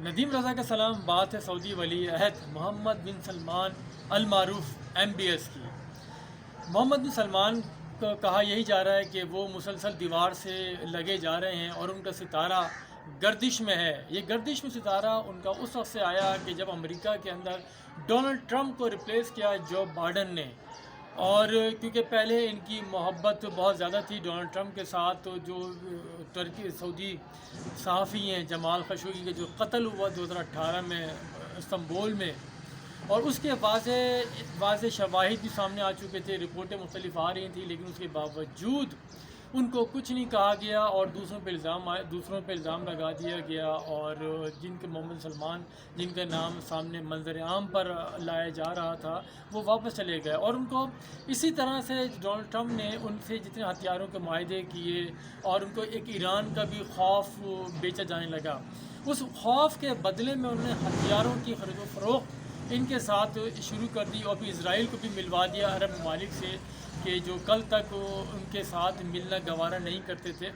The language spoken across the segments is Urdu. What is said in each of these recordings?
ندیم رضا کا سلام، بات ہے سعودی ولی عہد محمد بن سلمان المعروف MBS کی۔ محمد بن سلمان کو کہا یہی جا رہا ہے کہ وہ مسلسل دیوار سے لگے جا رہے ہیں اور ان کا ستارہ گردش میں ہے۔ یہ گردش میں ستارہ ان کا اس وقت سے آیا کہ جب امریکہ کے اندر ڈونلڈ ٹرمپ کو ریپلیس کیا جو بائیڈن نے، اور کیونکہ پہلے ان کی محبت بہت زیادہ تھی ڈونلڈ ٹرمپ کے ساتھ، تو جو ترکی سعودی صحافی ہیں جمال خشوگی کے جو قتل ہوا 2018 میں استنبول میں، اور اس کے واضح شواہد بھی سامنے آ چکے تھے، رپورٹیں مختلف آ رہی تھیں، لیکن اس کے باوجود ان کو کچھ نہیں کہا گیا اور دوسروں پہ الزام لگا دیا گیا، اور جن کے محمد سلمان جن کا نام سامنے منظر عام پر لایا جا رہا تھا وہ واپس چلے گئے، اور ان کو اسی طرح سے ڈونلڈ ٹرمپ نے ان سے جتنے ہتھیاروں کے معاہدے کیے اور ان کو ایک ایران کا بھی خوف بیچا جانے لگا، اس خوف کے بدلے میں انہوں نے ہتھیاروں کی خرید و فروخت ان کے ساتھ شروع کر دی، اور بھی اسرائیل کو بھی ملوا دیا عرب ممالک سے، کہ جو کل تک ان کے ساتھ ملنا گوارا نہیں کرتے تھے،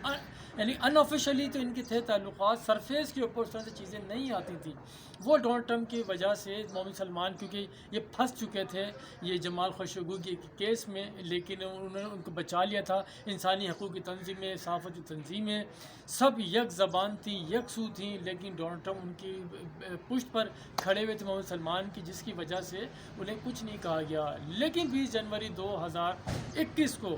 یعنی ان آفیشلی تو ان کے تھے تعلقات، سرفیس کے اوپر اس طرح سے چیزیں نہیں آتی تھیں۔ وہ ڈونلڈ ٹرمپ کی وجہ سے محمد سلمان، کیونکہ یہ پھنس چکے تھے یہ جمال خشوگی کے کیس میں، لیکن انہوں نے ان کو بچا لیا تھا۔ انسانی حقوق کی تنظیمیں، صحافتی تنظیمیں سب یک زبان تھیں، یکسو تھیں، لیکن ڈونلڈ ٹرمپ ان کی پشت پر کھڑے ہوئے تھے محمد سلمان کی، جس کی وجہ سے انہیں کچھ نہیں کہا گیا۔ لیکن 20 جنوری 2021 کو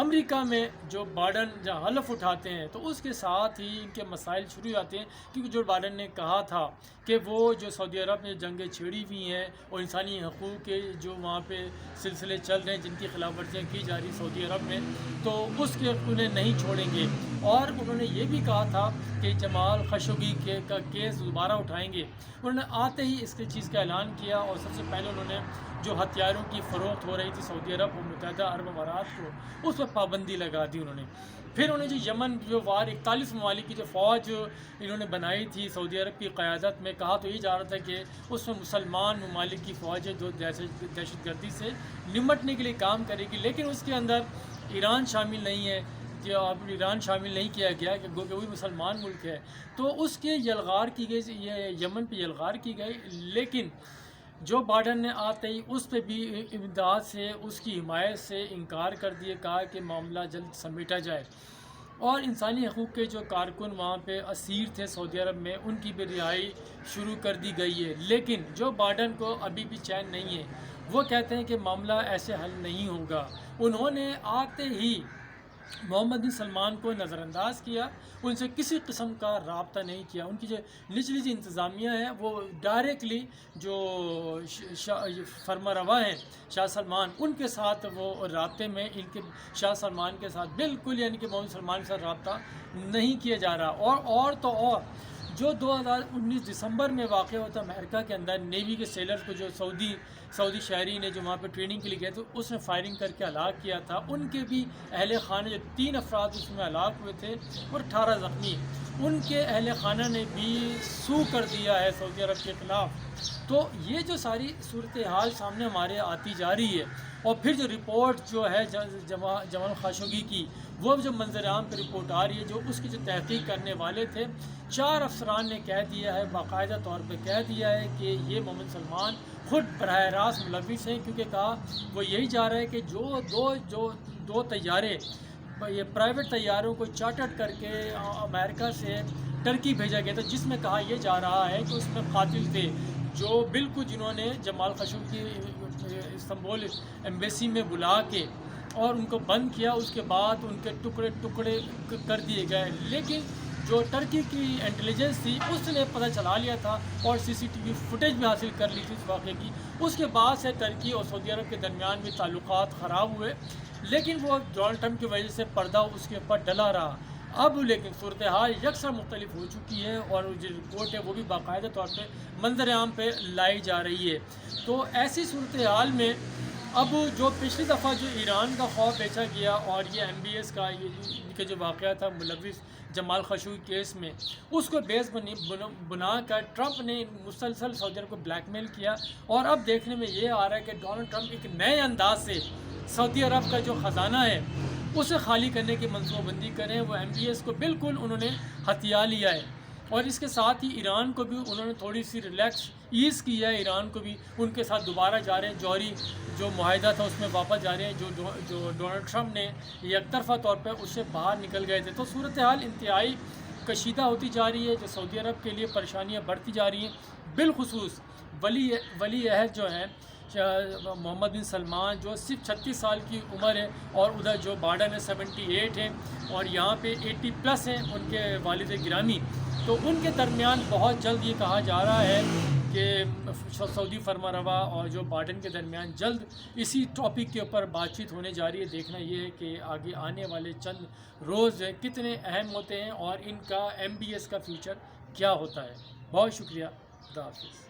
امریکہ میں جو بائیڈن جہاں حلف اٹھاتے ہیں تو اس کے ساتھ ہی ان کے مسائل شروع ہو جاتے ہیں، کیونکہ جو بائیڈن نے کہا تھا کہ وہ جو سعودی عرب میں جنگیں چھیڑی ہوئی ہیں اور انسانی حقوق کے جو وہاں پہ سلسلے چل رہے ہیں، جن کی خلاف ورزیاں کی جا رہی سعودی عرب میں، تو اس کے انہیں نہیں چھوڑیں گے، اور انہوں نے یہ بھی کہا تھا کہ جمال خشوگی کا کیس دوبارہ اٹھائیں گے۔ انہوں نے آتے ہی اس چیز کا اعلان کیا، اور سب سے پہلے انہوں نے جو ہتھیاروں کی فروخت ہو رہی تھی سعودی عرب اور متحدہ عرب امارات کو، اس پر پابندی لگا دی انہوں نے۔ پھر انہوں نے جو یمن جو وار 41 ممالک کی جو فوج انہوں نے بنائی تھی سعودی عرب کی قیادت میں، کہا تو یہ جا رہا تھا کہ اس میں مسلمان ممالک کی فوج ہے جو دہشت گردی سے نمٹنے کے لیے کام کرے گی، لیکن اس کے اندر ایران شامل نہیں ہے، جو اب ایران شامل نہیں کیا گیا کہ گویا وہی مسلمان ملک ہے، تو اس کے یلغار کی گئی، یہ یمن پہ یلغار کی گئی۔ لیکن جو بائیڈن نے آتے ہی اس پہ بھی امداد سے، اس کی حمایت سے انکار کر دیے، کہا کہ معاملہ جلد سمیٹا جائے، اور انسانی حقوق کے جو کارکن وہاں پہ اسیر تھے سعودی عرب میں ان کی بھی رہائی شروع کر دی گئی ہے۔ لیکن جو بائیڈن کو ابھی بھی چین نہیں ہے، وہ کہتے ہیں کہ معاملہ ایسے حل نہیں ہوگا۔ انہوں نے آتے ہی محمد بن سلمان کو نظر انداز کیا، ان سے کسی قسم کا رابطہ نہیں کیا۔ ان کی جو نچلی جو انتظامیہ ہے وہ ڈائریکٹلی جو فرما روا ہیں شاہ سلمان، ان کے ساتھ وہ رابطے میں، ان کے شاہ سلمان کے ساتھ بالکل، یعنی کہ محمد سلمان کے ساتھ رابطہ نہیں کیا جا رہا۔ اور جو 2019 دسمبر میں واقع ہوتا امریکہ کے اندر، نیوی کے سیلر کو جو سعودی شہری نے جو وہاں پہ ٹریننگ کے لیے گئے تو اس نے فائرنگ کر کے ہلاک کیا تھا، ان کے بھی اہل خانہ جو 3 افراد اس میں ہلاک ہوئے تھے اور 18 زخمی، ان کے اہل خانہ نے بھی سو کر دیا ہے سعودی عرب کے خلاف۔ تو یہ جو ساری صورتحال سامنے ہمارے آتی جا رہی ہے، اور پھر جو رپورٹ جو ہے جمال خاشقجی کی، وہ جو منظر عام پہ رپورٹ آ رہی ہے، جو اس کی جو تحقیق کرنے والے تھے 4 افسران نے کہہ دیا ہے، باقاعدہ طور پہ کہہ دیا ہے کہ یہ محمد سلمان خود براہ راست ملوث ہیں، کیونکہ کہا وہ یہی جا رہا ہے کہ جو دو طیارے، یہ پرائیویٹ طیاروں کو چارٹرڈ کر کے امریکہ سے ٹرکی بھیجا گیا تھا، جس میں کہا یہ جا رہا ہے کہ اس میں قاتل تھے، جو بالکل جنہوں نے جمال خشوگی کی استنبول ایمبیسی میں بلا کے اور ان کو بند کیا، اس کے بعد ان کے ٹکڑے کر دیے گئے۔ لیکن جو ٹرکی کی انٹیلیجنس تھی اس نے پتہ چلا لیا تھا اور CCTV فوٹیج بھی حاصل کر لی تھی اس واقعے کی۔ اس کے بعد سے ٹرکی اور سعودی عرب کے درمیان بھی تعلقات خراب ہوئے، لیکن وہ ڈونلڈ ٹرمپ کی وجہ سے پردہ اس کے اوپر ڈلا رہا۔ اب لیکن صورتحال یکسر مختلف ہو چکی ہے، اور جو رپورٹ ہے وہ بھی باقاعدہ طور پہ منظر عام پہ لائی جا رہی ہے۔ تو ایسی صورتحال میں اب جو پچھلی دفعہ جو ایران کا خوف بیچا گیا، اور یہ MBS کا یہ جو واقعہ تھا ملوث جمال خشوگی کیس میں، اس کو بیس بنا کر ٹرمپ نے مسلسل سعودی عرب کو بلیک میل کیا، اور اب دیکھنے میں یہ آ رہا ہے کہ ڈونلڈ ٹرمپ ایک نئے انداز سے سعودی عرب کا جو خزانہ ہے اسے خالی کرنے کی منصوبہ بندی کریں۔ وہ MBS کو بالکل انہوں نے ہتھیا لیا ہے، اور اس کے ساتھ ہی ایران کو بھی انہوں نے تھوڑی سی ریلیکس ایز کی ہے، ایران کو بھی ان کے ساتھ دوبارہ جا رہے ہیں، جوہری جو معاہدہ تھا اس میں واپس جا رہے ہیں، جو ڈونلڈ ٹرمپ نے یک طرفہ طور پہ اس سے باہر نکل گئے تھے۔ تو صورتحال انتہائی کشیدہ ہوتی جا رہی ہے، جو سعودی عرب کے لیے پریشانیاں بڑھتی جا رہی ہیں، بالخصوص ولی عہد جو ہیں محمد بن سلمان، جو صرف 36 سال کی عمر ہے، اور ادھر جو بائیڈن ہے 78 ہیں، اور یہاں پہ 80+ ہیں ان کے والد گرامی۔ تو ان کے درمیان بہت جلد یہ کہا جا رہا ہے کہ سعودی فرما روا اور جو بائیڈن کے درمیان جلد اسی ٹاپک کے اوپر بات چیت ہونے جا رہی ہے۔ دیکھنا یہ ہے کہ آگے آنے والے چند روز کتنے اہم ہوتے ہیں اور ان کا MBS کا فیوچر کیا ہوتا ہے۔ بہت شکریہ، خدا حافظ۔